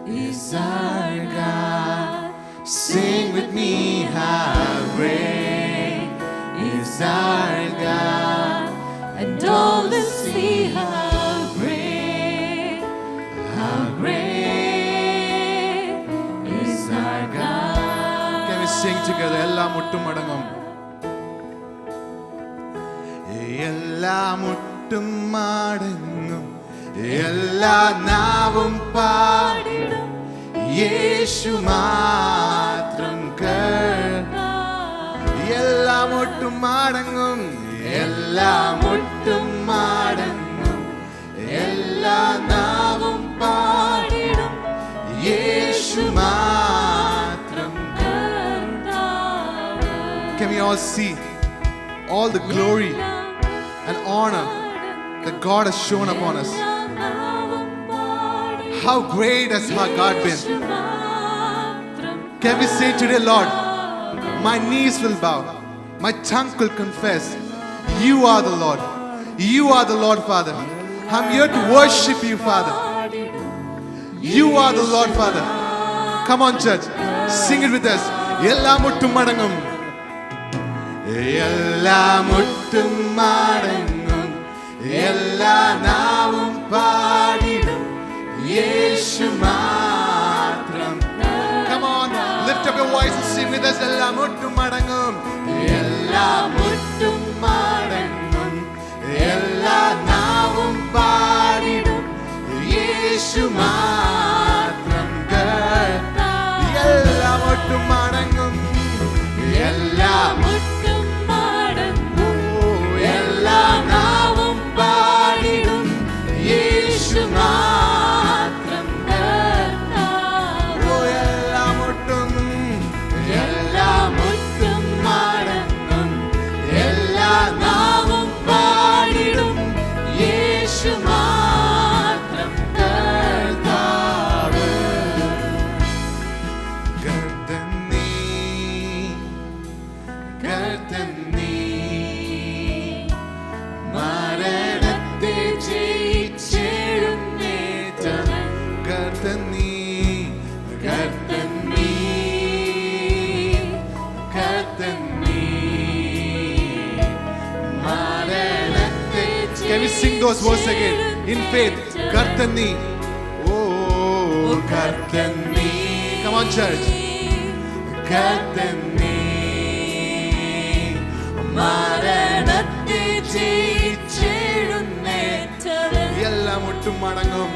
is our God. Sing with me, how great is our God. And all will see how great is our God. Can we sing together? എല്ലാ മുട്ടും മടങ്ങും. എല്ലാ മുട്ടും മടങ്ങും, എല്ലാ നാവും പാടിടും, യേശു മാത്രം എല്ലാ മുട്ടും മടങ്ങും, എല്ലാ മുട്ടും മടങ്ങും, എല്ലാ നാവും പാടിടും, യേശു മാത്രം. Can we all see all the glory and honor that God has shown upon us? How great has our God been? Can we say today, Lord, my knees will bow, my tongue will confess, you are the Lord. You are the Lord, Father. I'm here to worship you, Father. You are the Lord, Father. Come on, church, sing it with us. Ella muttum madangum, ella muttum madangum, ella naavum paadidum, Yeshu matram. Come on, lift up your voice and sing with us. Ella muttum madangum, ella muttum madangum, ella naavum paadidum, Yeshu matram. Ella muttum madangum, ella muttum madangum, ella naavum paadidum, Yeshu matram. Ella muttum, ella muttum madangum, ella naavum paadidum, Yeshu matram. Can we sing those words again in faith? Kartani, oh Kartani. Come on, church. Kartani, മരണത്തെ ജയിച്ചെഴുന്നേറ്റവൻ. എല്ലാ മുട്ടും മടങ്ങും,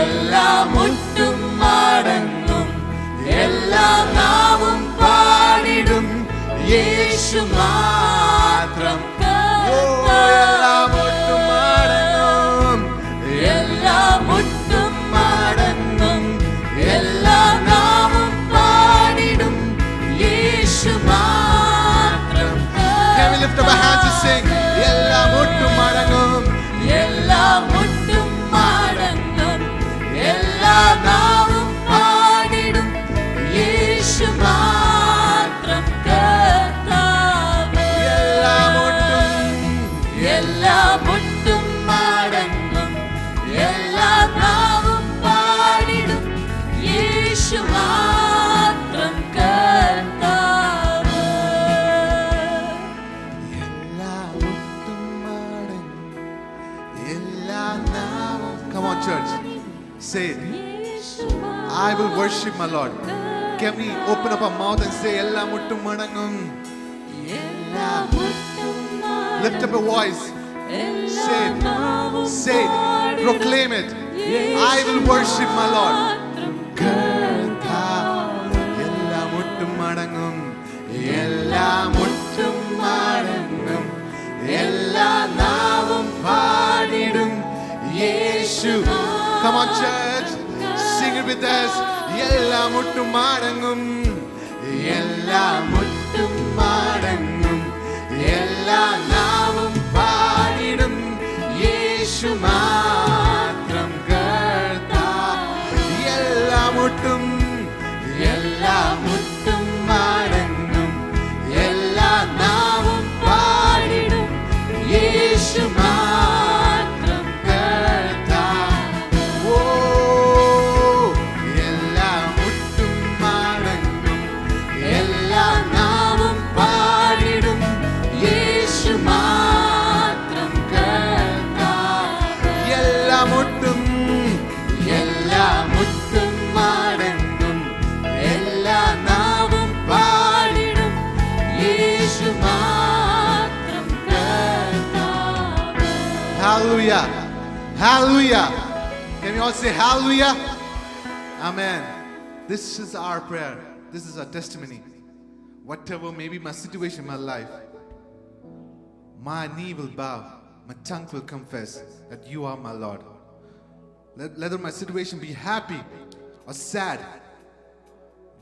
എല്ലാ മുട്ടും മടങ്ങും, എല്ലാ നാവും പാടിടും, യേശു മാത്രം. എല്ലാ മുട്ടും മടങ്ങും, എല്ലാ മുട്ടും മടങ്ങും, എല്ലാ നാവും പാടിടും, യേശു മാത്രം. Can we lift up our hands and sing? എല്ലാ മുട്ടും മടങ്ങും, എല്ലാ മുട്ടും മടങ്ങും, എല്ലാ നാവും പാടിടും, യേശു മാത്രം കർത്താവ്. എല്ലാ മുട്ടും, എല്ലാ മുട്ടും മടങ്ങും, എല്ലാ നാവും പാടിടും, യേശു മാത്രം കർത്താവ്. എല്ലാ മുട്ടും മടങ്ങും, എല്ലാ നാവും. Come on, church, say it. I will worship my Lord. Can we open up our mouth and say എല്ലാ മുട്ടും മടങ്ങും? Lift up your voice. Say it. Say it. Proclaim it. I will worship my Lord. എല്ലാ മുട്ടും മടങ്ങും, എല്ലാ മുട്ടും മടങ്ങും, എല്ലാ നാവും പാടിടും, യേശു. Come on, church, sing it with us. എല്ലാ മുട്ടും മടങ്ങും, എല്ലാ മുട്ടും മടങ്ങും, എല്ലാ നാവും പാടിടും, യേശു മാത്രം കർത്താവ്. എല്ലാ മുട്ടും, എല്ലാ മുട്ടും മടങ്ങും, എല്ലാ നാവും പാടിടും, യേശു മാത്രം കർത്താവ്. മുട്ടും മടങ്ങും, എല്ലാ നാവും പാടിടും, യേശു മാത്രം കർത്താവ്. Hallelujah. Hallelujah. Can you all say hallelujah? Amen. This is our prayer. This is our testimony. Whatever may be my situation in my life, my knee will bow, my tongue will confess that you are my Lord. Whether my situation be happy or sad,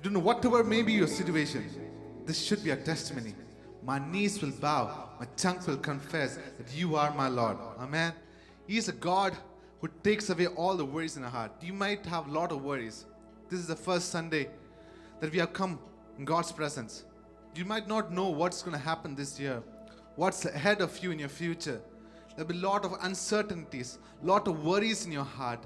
you know, whatever may be your situation, this should be a testimony. My knees will bow, my tongue will confess that you are my Lord. Amen. He is a God who takes away all the worries in our heart. You might have a lot of worries. This is the first Sunday that we have come in God's presence. You might not know what's going to happen this year, what's ahead of you in your future. There'll be a lot of uncertainties, a lot of worries in your heart.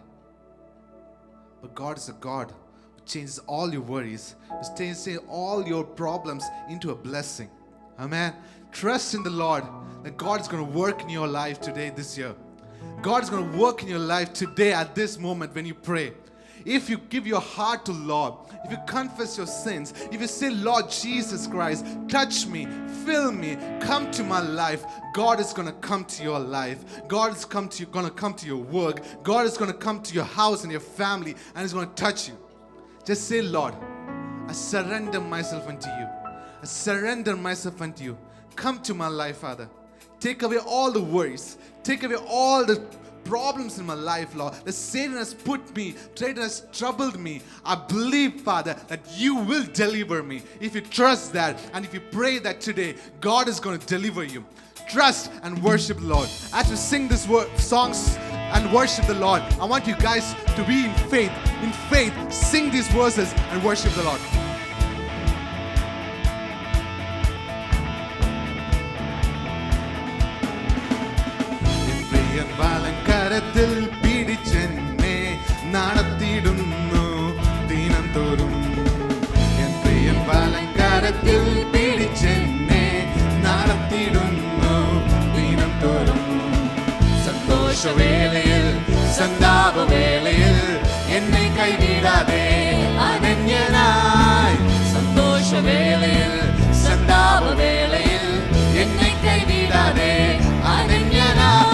But God is a God who changes all your worries, who changes all your problems into a blessing. Amen. Trust in the Lord that God is going to work in your life today, this year. God is going to work in your life today at this moment when you pray. If you give your heart to Lord, if you confess your sins, if you say, Lord Jesus Christ, touch me, fill me, come to my life, God is going to come to your life. God is going to come to your work. God is going to come to your house and your family, and He's going to touch you. Just say, Lord, I surrender myself unto you. I surrender myself unto you. Come to my life, Father. Take away all the worries. Take away all the problems in my life, Lord. That Satan has put me, Satan has troubled me. I believe, Father, that you will deliver me. If you trust that, and if you pray that today, God is going to deliver you. Trust and worship the Lord. As we sing these songs and worship the Lord, I want you guys to be in faith. In faith, sing these verses and worship the Lord. കരത്തിൽ പിടിച്ചെന്നെ നടത്തിയിടുന്നു ദിനം തോറും. N പ്രിയൻ പാലങ്കരത്തിൽ പിടിച്ചെന്നെ നടത്തിയിടുന്നു ദിനം തോറും. സന്തോഷവേളയിൽ സന്താപവേളയിൽ എന്നെ കൈവിടാതെ അനന്യനായി. സന്തോഷവേളയിൽ സന്താപവേളയിൽ എന്നെ കൈവിടാതെ അനന്യനായി.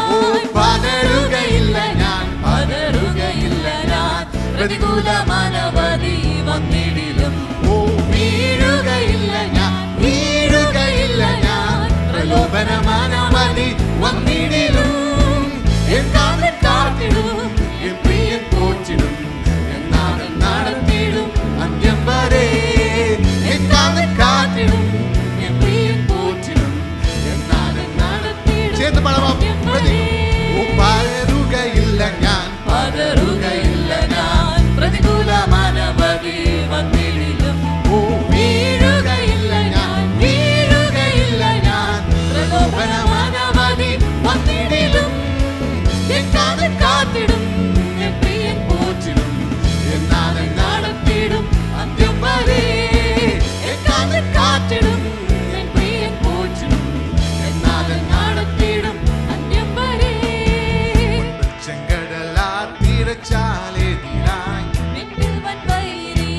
പതറുകയില്ല ഞാൻ, പതറുകയില്ല ഞാൻ. പ്രതികൂലമനവധി വന്നിടിലും വീഴുകയില്ല ഞാൻ, വീഴുകയില്ല ഞാൻ. പ്രലോഭനമനവധി വന്നിടിലും എന്താണ് കാത്തിടും, എൻ പ്രിയൻ പോറ്റിടും, എന്നാണ് നടത്തിടും അന്ത്യം വരെ. എന്താണ് കാത്തിടും, എൻ പ്രിയൻ പോറ്റിടും, എന്നാണ് നടത്തിടും അന്ത്യം വരെ. പതറുകയില്ല ഞാൻ, പതറുകയില്ല ഞാൻ. പ്രതികൂലമനവധി വന്നിടിലും വീഴുകയില്ല ഞാൻ, വീഴുകയില്ല ഞാൻ. പ്രലോഭനമനവധി വന്നിടിലും എന്താണ് കാത്തിടും, എൻ പ്രിയൻ പോറ്റിടും, എന്നാണ് നടത്തിടും അന്ത്യം വരെ. എന്താണ് കാത്തിടും, എൻ പ്രിയൻ പോറ്റിടും, എന്നാണ് നടത്തിടും അന്ത്യം വരെ. ചെങ്കടലാ തീരച്ചാലെതിരായി പിന്നിൽ വൻവൈരി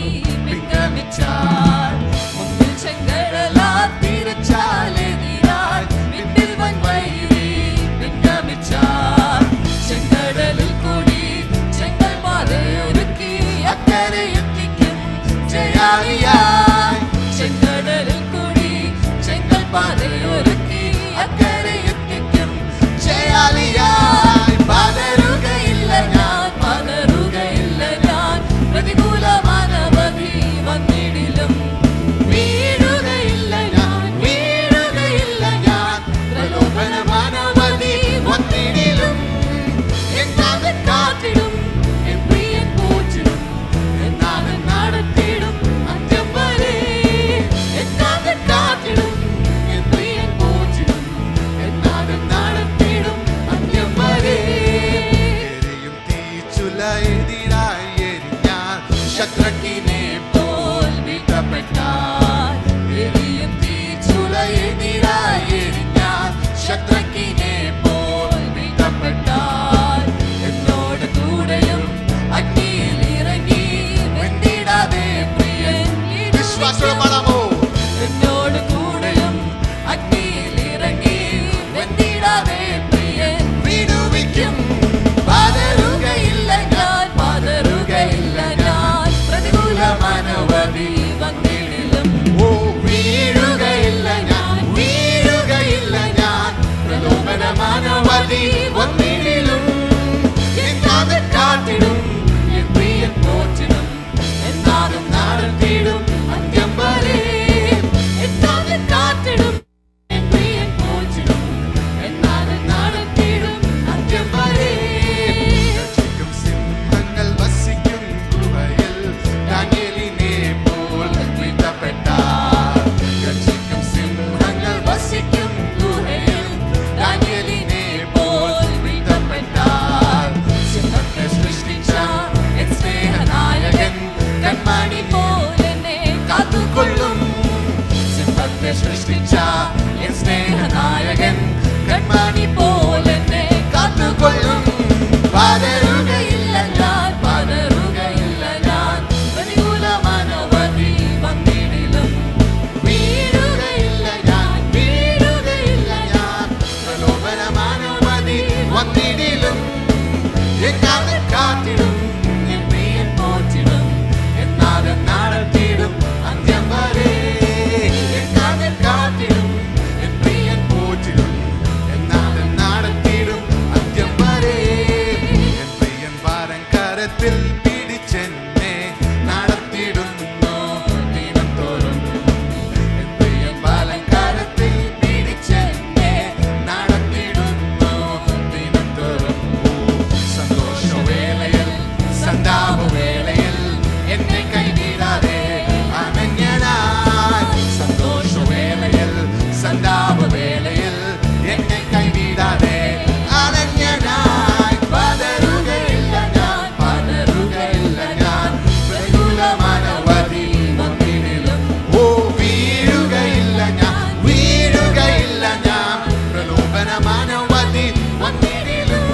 പിൻഗമിച്ചാൽ, മുന്നിൽ ചെങ്കടലാ തീരച്ചാലെതിരായി പിന്നിൽ വൻവൈരി പിൻഗമിച്ചാൽ. ചെങ്കടലിൽ കൂടി ചെങ്കൽ പാതയൊരുക്കി അക്കരെ എത്തിക്കും ജയാളിയായി. ചെങ്കടലിൽ കൂടി ചെങ്കൽ പാതയൊരുക്കി അക്കരെ എത്തിക്കും ജയാളിയായി. പതറുകയില്ല ഞാൻ, പതറുകയില്ല ഞാൻ. പ്രതികൂലമനവധി വന്നിടിലും വീഴുകയില്ല ഞാൻ, വീഴുകയില്ല ഞാൻ. പ്രലോഭനമനവധി വന്നിടിലും എന്താണ് കാത്തിടും, എൻ പ്രിയൻ പോറ്റിടും, എന്നാണ് നടത്തിടും അന്ത്യം വരെ. എന്താണ് കാത്തിടും, എൻ പ്രിയൻ പോറ്റിടും, എന്നാണ് നടത്തിടും അന്ത്യം വരെ. തീച്ചുലയെതിരായി എരിഞ്ഞാൽ ശത്രുക്കിനെ പോൽ വിധപ്പെട്ടാൽ, എരിയും തീച്ചുളയെതിരായി എരിഞ്ഞാൽ ശത്രുക്കിനെ പോൽ വിധപ്പെട്ടാൽ, എന്നോട് കാതെ കാത്തിടും എൻ പ്രിയൻ പോറ്റിടും എന്നാലും നടത്തിടും അന്ത്യം വരെ എത്താതെ കാത്തിടും എൻ പ്രിയൻ പോറ്റിടും എന്നാലും നടത്തിടും അന്ത്യം വരെ രക്ഷിക്കും സിംഹങ്ങൾ വസിക്കും ഗുഹയിൽ ദാനിയേലിനെ പോൽ വീഴ്ത്തപ്പെട്ടാർ. രക്ഷിക്കും സിംഹങ്ങൾ വസിക്കും ഗുഹയിൽ ദാനിയേലിനെ പോൽ വീഴ്ത്തപ്പെട്ടാർ. സിംഹത്തെ സൃഷ്ടിച്ച എൻ സ്നേഹനായകൻ കൺമണി പോലെന്നെ കാത്തുകൊള്ളും. സിംഹത്തെ സൃഷ്ടിച്ച എൻ സ്നേഹനായകൻ കൺമണി പോലെന്നെ കാത്തുകൊള്ളും. പതറുകയില്ല ഞാൻ, പതറുകയില്ല ഞാൻ, പ്രതികൂലമനവധി വന്നിടിലും. വീഴുകയില്ല ഞാൻ, വീഴുകയില്ല ഞാൻ, പ്രലോഭനമനവധി വന്നിടിലും. കാതെ കാത്തിടും എൻ പ്രിയൻ പോറ്റിടും എന്നാലും നടത്തിടും അന്ത്യം വരെ. കാതെ കാത്തിടും എൻ പ്രിയൻ പോറ്റിടും എന്നാലും നടത്തിടും അന്ത്യം വരെ. എൻ പ്രിയൻ ഭാരം കരത്തിൽ പിടിച്ചെന്നെ നടത്തിടുന്നു ദിനം തോറും. എൻ പ്രിയൻ ബാലങ്കാരത്തിൽ പിടിച്ചെന്നെ നടത്തിടുന്നു ദിനം തോറും. സന്തോഷവേളയിൽ സന്താപവേളയിൽ എന്നെ കൈവിടാതെ അനന്യനായി. സന്തോഷവേളയിൽ സന്താപവേളയിൽ എന്നെ കൈവിടാതെ അനന്യനായി. പതറുകയില്ല ഞാൻ, പതറുകയില്ല ഞാൻ, പ്രതികൂലമനവധി വന്നിടിലും. ഓ വീഴുകയില്ല ഞാൻ, വീഴുകയില്ല ഞാൻ, പ്രലോഭനമനവധി വന്നിടിലും.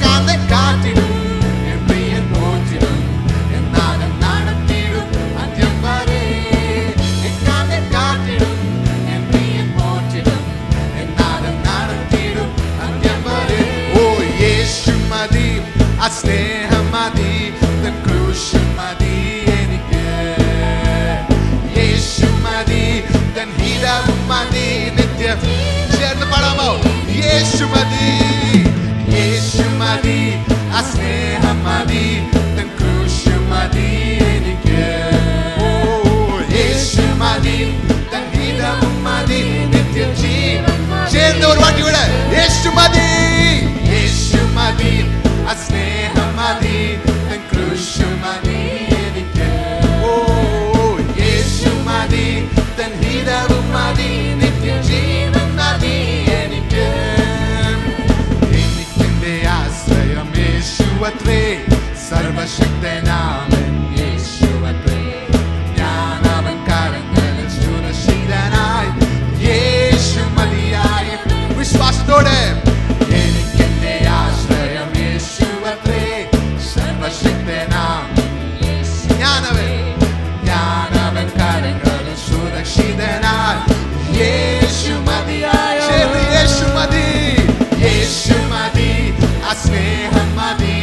കാതെ കാത്തിടും എൻ പ്രിയൻ പോറ്റിടും എന്നാലും നടത്തിടും അന്ത്യം വരെ. കാതെ കാത്തിടും എൻ പ്രിയൻ പോറ്റിടും എന്നാലും നടത്തിടും അന്ത്യം വരെ. ഓ യേശു മതി, ആ സ്നേഹം മതി, തൻ ക്രൂശ് മതി എനിക്ക്. യേശു മതി, തൻ ഹിതവും മതി, നിത്യം ചേർന്ന് പാടാമോ? യേശു മതി, യേശു മതി, ആ സ്നേഹം മതി, തൻ ക്രൂശ് മതി എനിക്ക്. ഓ യേശു മതി, തൻ ഹിതവും മതി, നിത്യം ജീവൻ മതി. ചേർന്ന് ഒരു വാട്ടി കൂടെ. യേശു മതി, യേശു മതി, ആ സ്നേഹം മതി, തൻ ക്രൂശ് മതി എനിക്ക്. ഓ യേശു മതി, തൻ ഹിതവും മതി, നിത്യം ജീവൻ മതി എനിക്ക്. എനിക്കെന്റെ ആശ്രയം യേശുവത്രേ, സർവശക്തനാമൻ യേശുവത്രേ. ഞാൻ അവൻ കരങ്ങളിൽ സുരക്ഷിതനായി, യേശു മതിയായ വിശ്വാസത്തോടെ. എനിക്കെന്റെ ആശ്രയം യേശുവത്രേ, സർവശക്തനാമൻ ഞാനവൻ കരങ്ങളിൽ സുരക്ഷിതനായി, യേശു മതിയായ. ചേർന്ന് യേശു മതി, യേശു മതി, ആ സ്നേഹം മതി,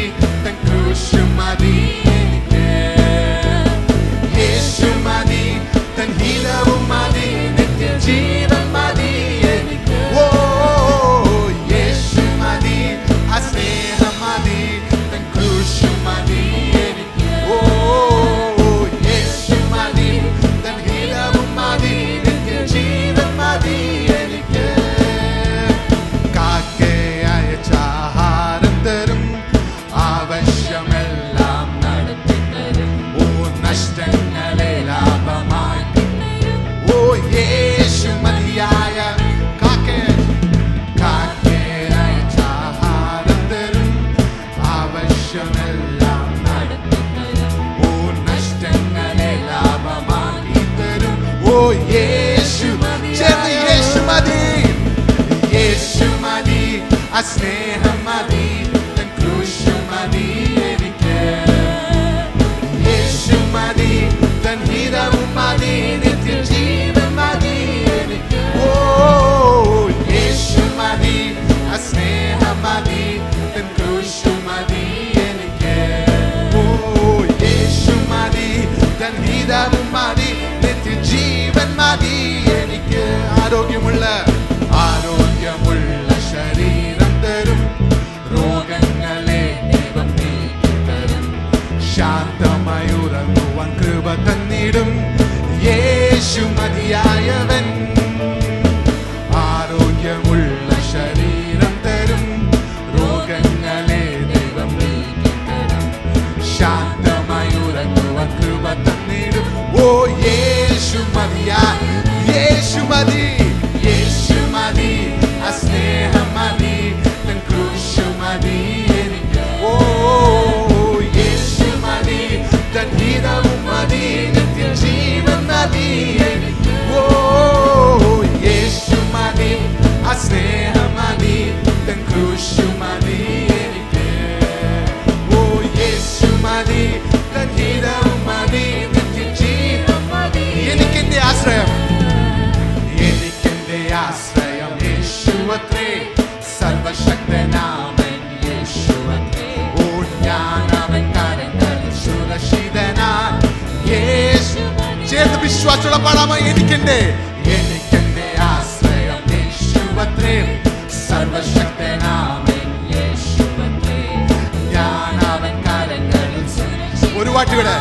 തൻ ക്രൂശ് മതി എനിക്ക്. യേശു മതി, തൻ ഹിതവും മതി, നിത്യ ജീവൻ മതി എനിക്ക്. ഓ യേശു മതി, ആ സ്നേഹം മതി, തൻ ക്രൂശ് മതി എനിക്ക്. ഓ യേശു മതി, തൻ ഹിതവും മതി, നിത്യ ജീവൻ മതി എനിക്ക്. കാക്കേ അയച്ച ആഹാരം തരും, ആവശ്യമെല്ലാം നടത്തിത്തരും. ഓ നഷ്ടങ്ങളെ ലാഭമാക്കി തരും. ഓ യേശു മതിയായ കാക്കേ അയച്ച ആഹാരം തരും, ആവശ്യമെല്ലാം നടത്തിത്തരും. ഓ നഷ്ടങ്ങളെ ലാഭമാക്കി തരും. ഓ യേശു ചേർന്ന് യേശു മതി, യേശു മതി, ആ സ്നേഹം മതി, തൻ ക്രൂശ് മതി എനിക്ക്. യേശു മതി, തൻ ഹിതവും മതി, നിത്യ ജീവൻ മതി എനിക്ക്. ഓ യേശു മതി, ആ സ്നേഹം മതി, തൻ ക്രൂശ് മതി എനിക്ക്. ഓ യേശു മതി, തൻ ഹിതവും മതി, നിത്യ ജീവൻ മതി എനിക്ക്. ആരോഗ്യമുള്ള ശരീരം തരും, രോഗങ്ങളെ ദൈവം ശാന്തമായി ഉറങ്ങുവാൻ കൃപ തന്നിടും യേശു മതിയായവൻ. ആരോഗ്യമുള്ള ശരീരം തരും, രോഗങ്ങളെ ദൈവം നീക്കിത്തരും. ശാന്തമായി ഉറങ്ങുവാൻ കൃപ തന്നിടും. ഓ യേശു മതിയാ, യേശു മതി, യേശു മതി, ആ സ്നേഹം മതി, തൻ ക്രൂശ് മതി എനിക്ക്. ഓ യേശു മതി, തൻ ഹിതവും മതി, നിത്യജീവൻ മതി എനിക്ക്. ഓ യേശു മതി, ആ സ്നേഹം മതി, തൻ ക്രൂശ് മതി എനിക്ക്. ഓ യേശു മതി, തൻ ഹിതവും മതി, നിത്യജീവൻ മതി. എനിക്കെന്റെ ആശ്രയം, എനിക്കെന്റെ ആശ്രയം യേശുവത്രേ, സർവശക്തനാമൻ യേശുവത്രേ. ഓ ഞാൻ അവൻ കരങ്ങളിൽ സുരക്ഷിതനാൻ യേശു. ചേർന്ന് വിശ്വാസമുള്ള പാടാമോ? എനിക്കെന്റെ ആശ്രയം യേശുവത്രേ, സർവശക്തനാമൻ യേശുവത്രേ. ഞാൻ അവൻ കരങ്ങളിൽ സുരക്ഷിതനാൻ. ഒരു വാട്ടുകൂടെ,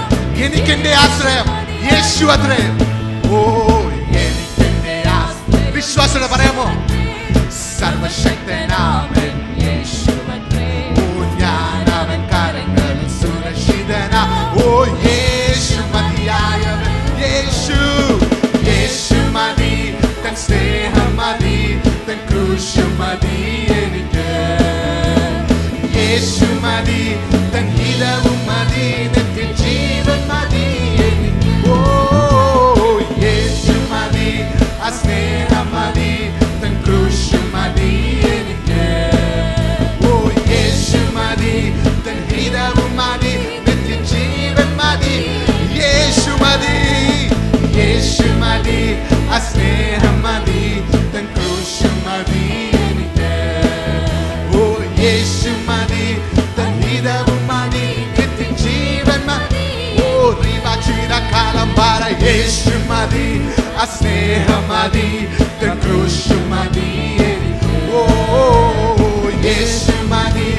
എനിക്കെന്റെ ആശ്രയം യേശുവത്രേ. ഓ എനിക്കെന്റെ ആശ്രയം. വിശ്വാസത്തോടെ പറയാമോ? സർവശക്തനാമൻ യേശുവത്രേ. ഓ ഞാൻ അവൻ കരങ്ങളിൽ സുരക്ഷിതനാ. ഓ യേശു മതിയായവൻ, യേശു, യേശു മതി, തൻ സ്നേഹം മതി, തൻ ക്രൂശ് മതി എനിക്ക്. യേശു മതി, തൻ ഹിതവും മതി, നിത്യജീവൻ മതി എനിക്ക്. ഓ യേശു മതി, ആ സ്നേഹം മതി, തൻ ക്രൂശ് മതി എനിക്ക്. ഓ യേശു മതി, തൻ ഹിതവും മതി, നിത്യജീവൻ മതി. യേശു മതി, യേശു മതി, ആ സ്നേഹം മതി, തൻ ക്രൂശ് മതി എനിക്ക്. ഓ യേശു മതി, തൻ ഹിതവും മതി, നിത്യജീവൻ മതി. ഓ കാലം പാറ. യേശു മതി, ആ സ്നേഹം മതി, തൻ ക്രൂശ് മതി എനിക്ക്. ഓ യേശു മതി,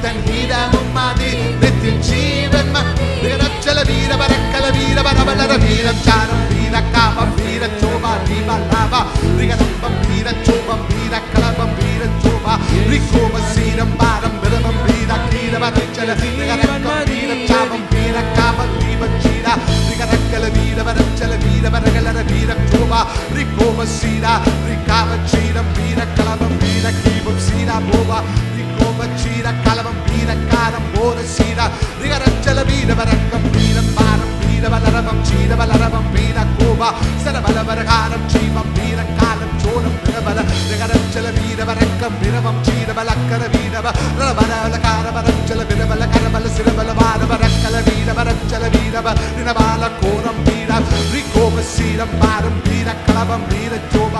തൻ ഹിതവും മതി, നിത്യജീവൻ മതി. വീരച്ചല വീര വരക്കല വീര വരവലര വീരം ചാരം വീര കാമം വീര ചോഭ ദീപ ലാഭ ഋഗരംഭം വീര ചോഭം വീര കളഭം വീര ചോഭ ഋഗോമ സീരം ഭാരം വിരമം വീര കീരവരച്ചല ഋഗരക്കം വീര ചാപം വീര കാമം ദീപ ചീര ഋഗരക്കല വീര വരച്ചല വീര വരകലര വീര ചോഭ ഋഗോമ സീര ഋഗാമ ചീരം വീര കളഭം വീര കീപം സീര ഭോവ ഋഗോമ ചീര കളഭം വീര കാരം ബോധ സീര ഋഗരച്ചല വീര വരക്കം വീരം ഭാരം വീര വലരമം ചീര വലരമം വീര കോപ സരബലവരകാരം ചീമം വീര കാലം ചോളം വിരബല ഋഗരച്ചല വീര വരക്കം വിരമം ചീര വലക്കര വീരവ റബലകാര വരച്ചല വിരബല കരബല സിരബല വാരവരക്കല വീര വരച്ചല വീരവ ഋണബാല കോരം വീര ഋഗോമ സീരം ഭാരം വീര കളഭം വീര ചോഭ.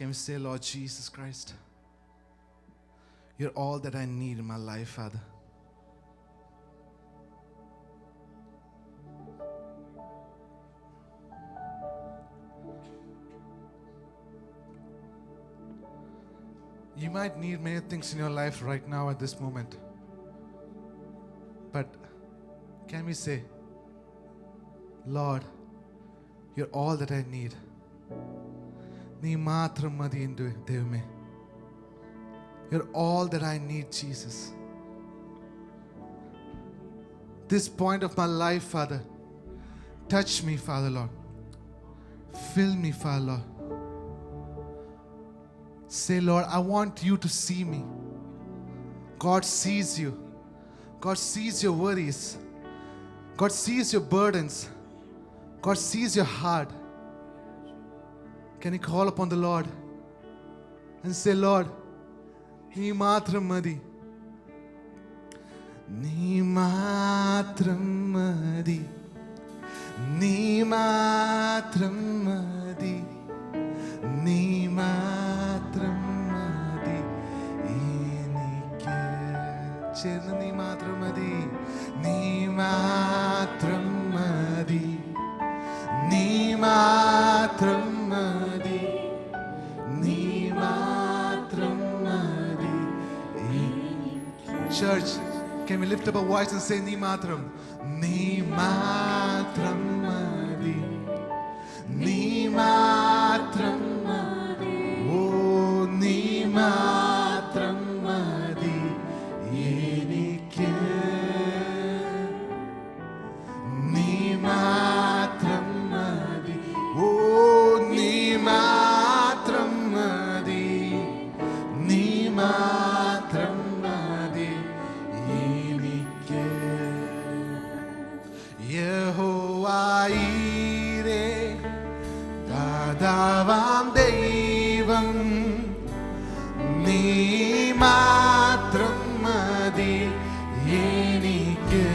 Can we say, Lord Jesus Christ, you're all that I need in my life, Father. You might need many things in your life right now at this moment. But can we say, Lord, you're all that I need. നീ മാത്രം മതി എൻ്റെ ദൈവമേ. You're all that I need, Jesus. This point of my life, Father, touch me, Father Lord. Fill me, Father Lord. Say, Lord, I want you to see me. God sees you. God sees your worries. God sees your burdens. God sees your heart. Can you call upon the Lord and say, Lord, നീ മാത്രം മതി. നീ മാത്രം മതി. നീ മാത്രം മതി. നീ മാത്രം മതി എനിക്ക്. ചേർന്ന് നീ മാത്രം മതി. നീ മാത്രം മതി. നീ മാത്രം മതി. നീ മാത്രം മതി. Church, can we lift up our voice and say, നീ മാത്രം. നീ മാത്രം മതി. നീ മാത്രം മതി. ഓ നീ മാത്രം മതി എനിക്ക്. നീ മാത്രം മതി. ഓ നീ മാത്രം മതി. നീ മാത്രം മതി എനിക്ക്. യഹോവയേ ദാതാവാം ദൈവം, നീ മാത്രം മതി എനിക്ക്.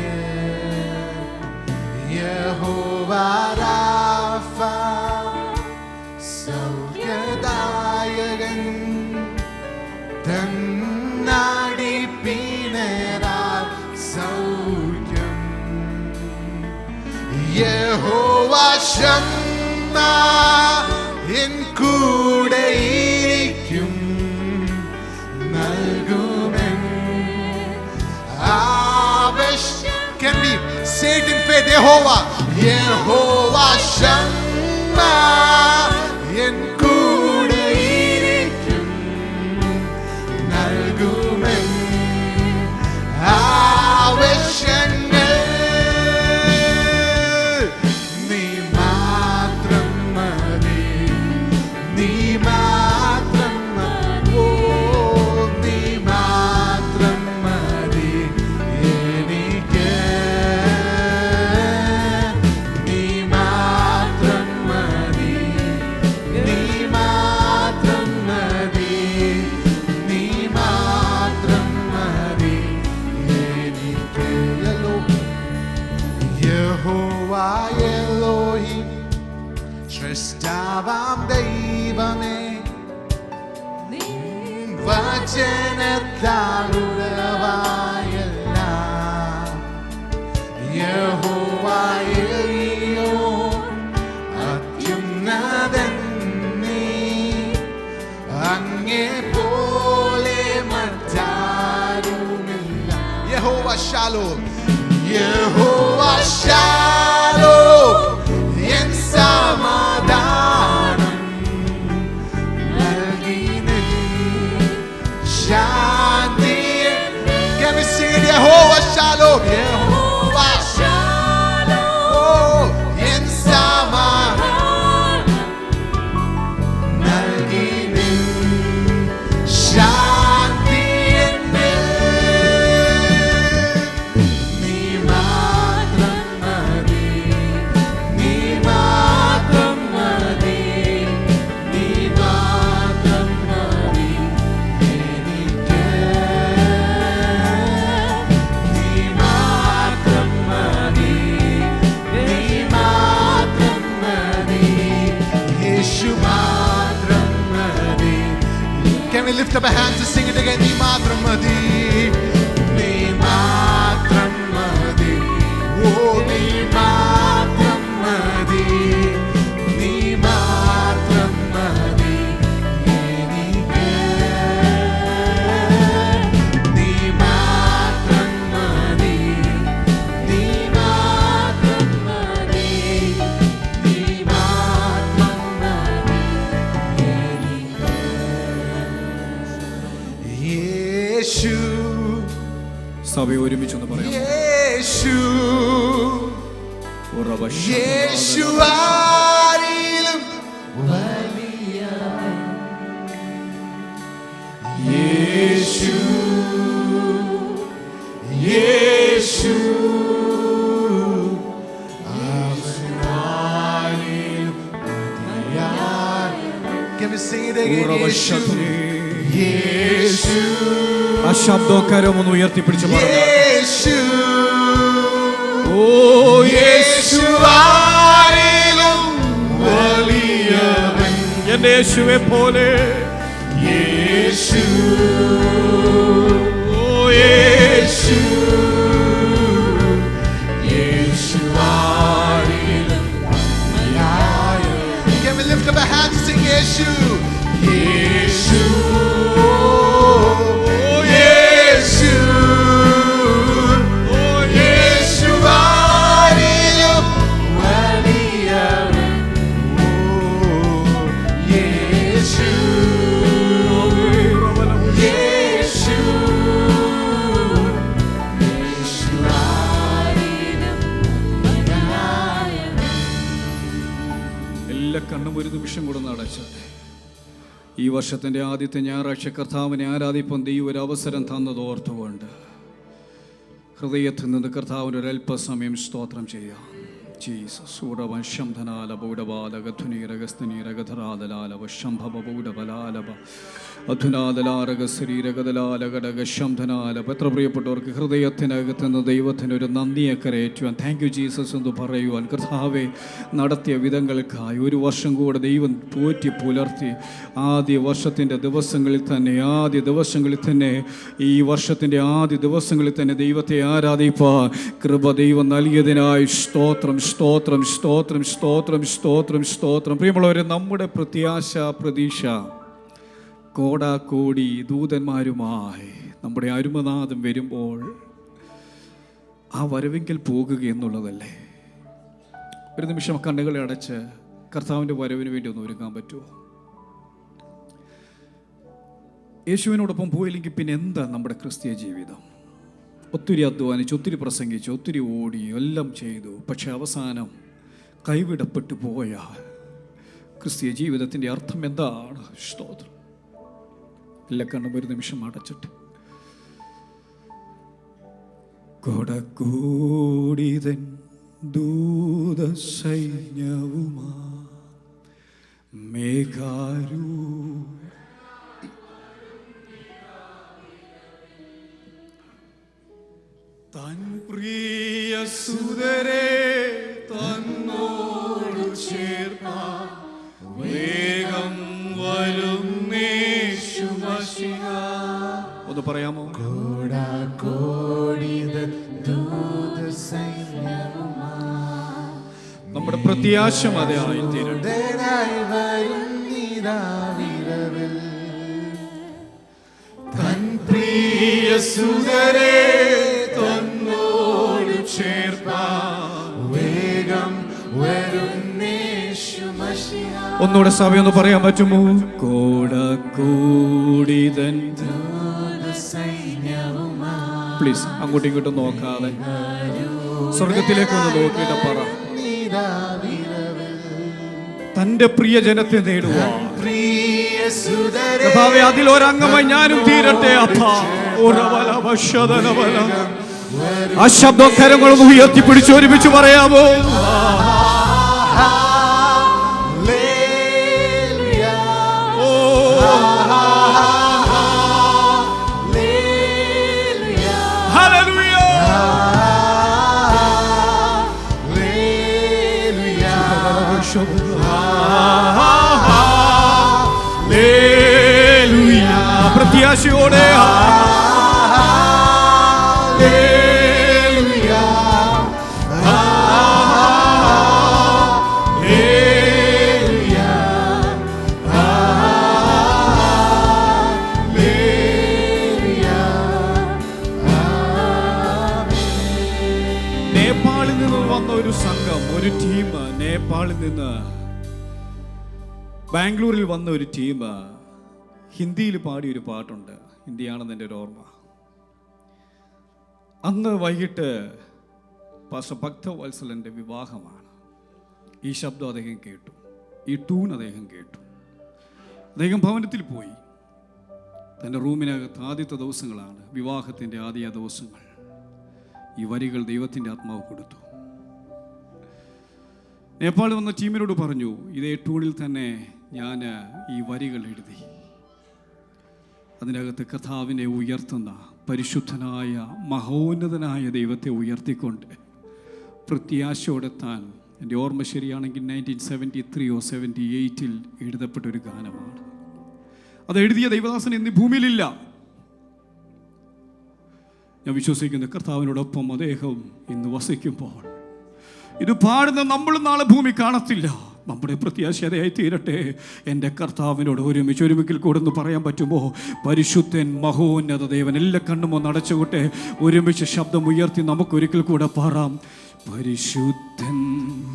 യഹോവ രാഫ, സൗഖ്യദായകൻ, തന്നടിപ്പിണരാൽ സൗഖ്യം. യഹോവ ശമ്മ, എൻ കൂടെയിരിക്കും, നൽകുമെൻ ആവശ്യം. Can we say it in faith? Yehovah, Yehovah Shammah, en കൂടെയിരിക്കും, നൽകുമെൻ ആവശ്യങ്ങൾ. നീ മാത്രം മതി. നീ മാത്രം മതി. ഓ നീ മാത്രം മതി എനിക്ക്. നീ മാത്രം മതി. നീ മാത്രം മതി. നീ മാത്രം മതി എനിക്ക്. യഹോവ എലോഹിം, സൃഷ്ടാവാം ദൈവമേ, വചനത്താൽ ഉളവായെല്ലാം. യഹോവ എലിയോൻ, അത്യുന്നതൻ നീ, അങ്ങേ പോലെ മറ്റാരുമില്ല. യഹോവ ശാലോം, യഹോവ ശാലോം, എൻ സമാധാനം നൽകി നീ ശാന്തി. Can we sing it? Yehovah Shalom, Yehovah Shalom, oh, en samahan നൽകി നീ ശാന്തി എന്നിൽ. നീ മാത്രം മതി. നീ മാത്രം മതി. നീ മാത്രം മതി എനിക്ക്. നീ മാത്രം മതി. നീ മാത്രം മതി. യേശു മാത്രം മതി. Can we lift up our hands and sing it again? നീ മാത്രം മതി. നീ മാത്രം മതി. ഓ നീ മാത്രം മതി. നീ മാത്രം മതി എനിക്ക്. നീ മാത്രം മതി. നീ മാത്രം മതി. സഭ ഒരുമിച്ചൊന്ന് പറയാം. യേശു യേശു ആരിലും വലിയവൻ. യേശു യേശു Can we sing it again? യേശു. ആ ശബ്ദക്കാരം ഒന്ന് ഉയർത്തിപ്പിടിച്ച് പറഞ്ഞു. യേശു ഓ യേശു ആരിലും വലിയവൻ. എന്റെ യേശുവെ പോലെ. യേശു ഓ യേശു യേശു ആരിലും വലിയവൻ. Can we lift up our hands and sing യേശു? യേശു ഓ യേശു ഓ യേശു ആരിലും വലിയവൻ. ഓ യേശു യേശു യേശു ആരിലും വലിയവൻ. എല്ലാ കണ്ണും ഒരു നിമിഷം കൂടെ നടച്ചത്. ഈ വർഷത്തിൻ്റെ ആദ്യത്തെ ഞായറാഴ്ച കർത്താവിനെ ആരാധിപ്പം ദൈവം ഒരു അവസരം തന്നത് ഓർത്തുകൊണ്ട് ഹൃദയത്തിൽ നിന്ന് കർത്താവിന് ഒരല്പസമയം സ്തോത്രം ചെയ്യാം. ജീസസ് ഊടവൻ ശംധനാലപ ഉടബാലകധുനീരഗസ്തനീരഗധരാദലാലവ ശംഭവ ഊടബലാലപ അധുനാദലാരകശ്രീരഗദലാലകടക ശംധനാലപ. എത്ര പ്രിയപ്പെട്ടവർക്ക് ഹൃദയത്തിനകത്ത് നിന്ന് ദൈവത്തിന് ഒരു നന്ദിയെ കരയേറ്റുവാൻ, താങ്ക് യു ജീസസ് എന്ന് പറയുവാൻ, കർത്താവെ നടത്തിയ വിധങ്ങൾക്കായി ഒരു വർഷം കൂടെ ദൈവം പോറ്റി പുലർത്തി ആദ്യ വർഷത്തിൻ്റെ ദിവസങ്ങളിൽ തന്നെ ഈ വർഷത്തിൻ്റെ ആദ്യ ദിവസങ്ങളിൽ തന്നെ ദൈവത്തെ ആരാധിപ്പാൻ കൃപ ദൈവം നൽകിയതിനായി സ്തോത്രം സ്തോത്രം സ്തോത്രം സ്തോത്രം സ്തോത്രം സ്തോത്രം. പ്രിയമുള്ളവരെ, നമ്മുടെ പ്രതീക്ഷ കോടാക്കോടി ദൂതന്മാരുമായി നമ്മുടെ അരുമനാഥം വരുമ്പോൾ ആ വരവെങ്കിൽ പോകുക എന്നുള്ളതല്ലേ. ഒരു നിമിഷം കണ്ണുകളെ അടച്ച് കർത്താവിൻ്റെ വരവിന് വേണ്ടി ഒന്ന് ഒരുങ്ങാൻ പറ്റുമോ? യേശുവിനോടൊപ്പം പോയില്ലെങ്കിൽ പിന്നെ എന്താ നമ്മുടെ ക്രിസ്തീയ ജീവിതം? ഒത്തിരി അധ്വാനിച്ചു, ഒത്തിരി പ്രസംഗിച്ചു, ഒത്തിരി ഓടി, എല്ലാം ചെയ്തു. പക്ഷെ അവസാനം കൈവിടപ്പെട്ടു പോയാൽ ക്രിസ്തീയ ജീവിതത്തിൻ്റെ അർത്ഥം എന്താണ്? സ്തോത്രം. എല്ലാ കണ്ണും ഒരു നിമിഷം അടച്ചിട്ട് കൊടക്കൂടിതൻ ദൂതസൈന്യവുമാ മേഘാരൂ തൻ പ്രിയ സുതരെ തന്നോടു ചേർപ്പാൻ വേഗം വരുന്നേശു മശിഹ. ഒന്ന് പറയാമോ? നമ്മുടെ പ്രത്യാശ അതായി തീരട്ടെ. തൻ പ്രിയ സുതരെ തന്നോടു ചേർപ്പാൻ വേഗം വരുന്നേശു മശിഹ. ഒന്നുകൂടെ സഭയൊന്ന് പറയാൻ പറ്റുമോ? കോടക്കൂടിതൻ. പ്ലീസ് അങ്ങോട്ടും ഇങ്ങോട്ടും നോക്കാതെ സ്വർഗത്തിലേക്കൊന്ന് നോക്കിയിട്ട് പറ. തന്റെ പ്രിയജനത്തെ നേടുവാൻ കർത്താവേ, അതിലൊരംഗമായി ഞാനും തീരട്ടെ അപ്പാ. ആ ശബ്ദക്കരങ്ങളൊന്ന് ഉയർത്തിപ്പിടിച്ച് ഒരുമിച്ച് പറയാമോ? പ്രത്യാശയോടെ നേപ്പാളിൽ നിന്ന് വന്ന ഒരു സംഘം, ഒരു ടീം, നേപ്പാളിൽ നിന്ന് ബാംഗ്ലൂരിൽ വന്ന ഒരു ടീം ഹിന്ദിയിൽ പാടിയൊരു പാട്ടുണ്ട്. ഹിന്ദിയാണെന്ന് എൻ്റെ ഒരു ഓർമ്മ. അന്ന് വൈകിട്ട് പാസ്റ്റർ ഭക്തവത്സലൻ്റെ വിവാഹമാണ്. ഈ ശബ്ദം അദ്ദേഹം കേട്ടു, ഈ ട്യൂൺ അദ്ദേഹം കേട്ടു. അദ്ദേഹം ഭവനത്തിൽ പോയി. തൻ്റെ റൂമിനകത്ത് ആദ്യത്തെ ദിവസങ്ങളാണ്, വിവാഹത്തിൻ്റെ ആദ്യ ദിവസങ്ങൾ. ഈ വരികൾ ദൈവത്തിൻ്റെ ആത്മാവ് കൊടുത്തു. നേപ്പാൾ വന്ന ടീമിനോട് പറഞ്ഞു, ഇതേ ട്യൂണിൽ തന്നെ ഞാൻ ഈ വരികൾ എഴുതി. അതിനകത്ത് കർത്താവിനെ ഉയർത്തുന്ന പരിശുദ്ധനായ മഹോന്നതനായ ദൈവത്തെ ഉയർത്തിക്കൊണ്ട് പ്രത്യാശയോടെ താൻ, എൻ്റെ ഓർമ്മ ശരിയാണെങ്കിൽ 1973 or 78 എഴുതപ്പെട്ടൊരു ഗാനമാണ്. അത് എഴുതിയ ദൈവദാസൻ ഇന്ന് ഭൂമിയിലില്ല. ഞാൻ വിശ്വസിക്കുന്ന കർത്താവിനോടൊപ്പം അദ്ദേഹം ഇന്ന് വസിക്കുമ്പോൾ ഇത് പാടുന്ന നമ്മൾ നാളെ ഭൂമി കാണത്തില്ല. നമ്മുടെ പ്രത്യാശയായി തീരട്ടെ. എൻ്റെ കർത്താവിനോട് ഒരുമിക്കൽ കൂടെ ഒന്ന് പറയാൻ പറ്റുമോ? പരിശുദ്ധൻ മഹോന്നത ദേവൻ. എല്ലാ കണ്ണും ഒന്ന് അടച്ചുകൊട്ടെ. ഒരുമിച്ച് ശബ്ദം ഉയർത്തി നമുക്കൊരിക്കൽ കൂടെ പാടാം. പരിശുദ്ധൻ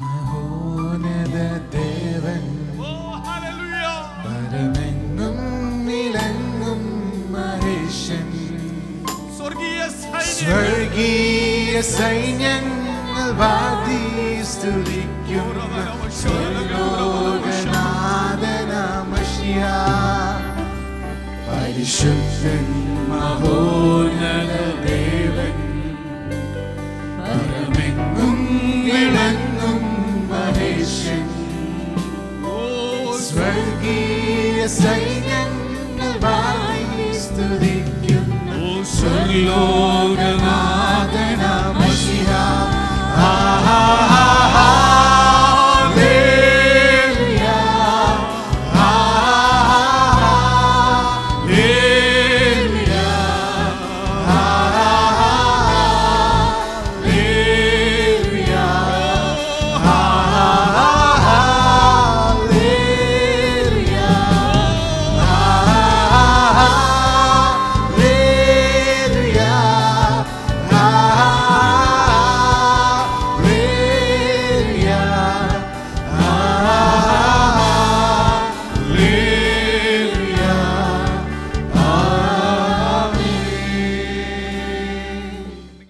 മഹോന്നത ദേവൻ, പരമെങ്ങും നിലങ്ങും മഹേശൻ, സ്വർഗീയ സൈന്യങ്ങൾ വാഴ്ത്തി സ്തുതിക്കുന്ന പരിശുദ്ധൻ മഹോന്നത ദേവൻ, പരമെങ്ങും വിളങ്ങും മഹേശൻ, സ്വർഗീയ സൈന്യം